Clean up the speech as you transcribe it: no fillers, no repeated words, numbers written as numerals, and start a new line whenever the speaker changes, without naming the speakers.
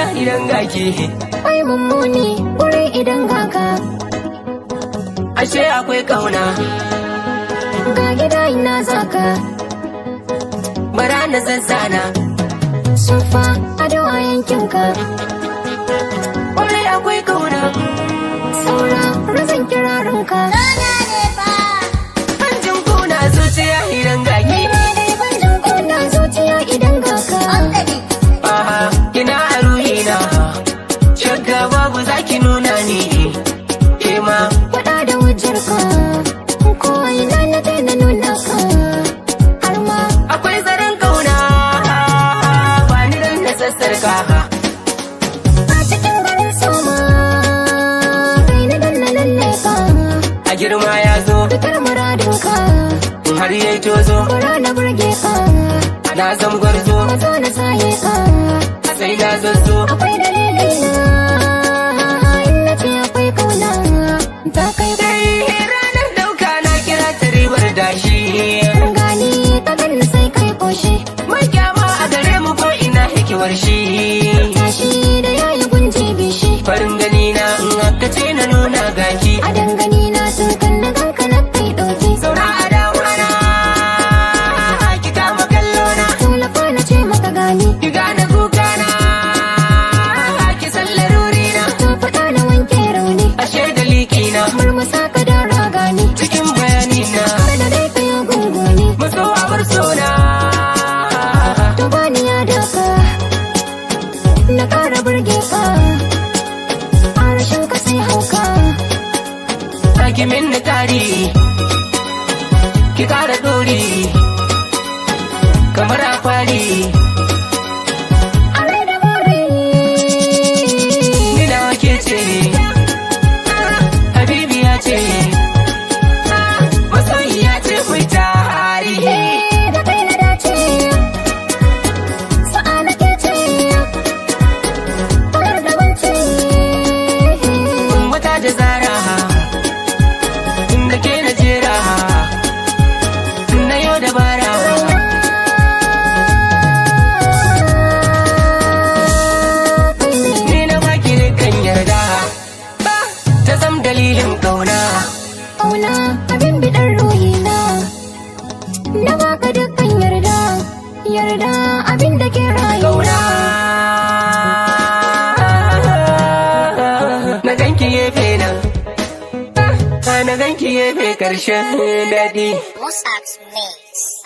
zuciya idan gake.
Ai mummuni wuri idan gaka.
Ashe akwai kauna.
Ga gida ina zaka.
Bara na zazzana.
Sufa ado a yankinka.
Kwarai akwai kauna.
Saura razan kirarinka.
Banjin kuna zuciya idan gake.
Banjin kuna zuciya idan gaka.
Aha, kina a ruhina. Shakka babu zaki nuna ni. Kema
Faɗa da hujjarka. Ko ina na kai na nuna ka. Har ma
akwai zaren kauna. Ba ni dan na sassarka.
a cikin garin sama. Kai na dan na lalle ka.
A girma ya zo.
Fitar muradinka.
Har yayi tozo.
Kura na burge ka.
Na zam gwarzo.
Mazo na saye ka.
Sai na zazzo.
Akwai dalilai na. In na ce akwai kauna. Ta kai
Dai ranar dauka na kira ta ribar dashi.
gani ka ganni sai kai koshi.
Mai kyama a gare mu ko ina hikimar shi.
Tashi da yayi gunji bishi.
Farin gani na in aka ce na nuna gaki.
A dangane na sun kan na ganka na kai ɗauki.
Saura a damuna. Ki kama kallo na.
Tallafa na ce maka gani.
Ki gane kuka na. Ki san laruri na.
Ta faɗa na wanke rauni.
Ashe da liki na.
Murmusa ka da ragani.
Cikin bayani na.
Kada dai ka yi gungoni.
Maso a bar sona.
To bani ya daka. Na ƙara burge ka. A rashin ka sai hauka.
Hakimin na tari. Ki kara dori. Kamar a fari.
A rai da bari.
Ni nawa ke ce. Habibiya ce. Masoyiya ce mai tarihi.
Da kai na dace. Sa'a na ke ce. Kamar da wance.
Wata da zara. Da ke na jera. Na yau dabara. Ni na baki kan yarda. Ta zam dalilin kauna.
Ƙauna abin biɗar ruhina. Na baka dukkan yarda. Yarda abin da ke rayuwa.
Kauna. Na ganki gefe nan. Na ganki gefe karshen daɗi.
Mossack's Mix.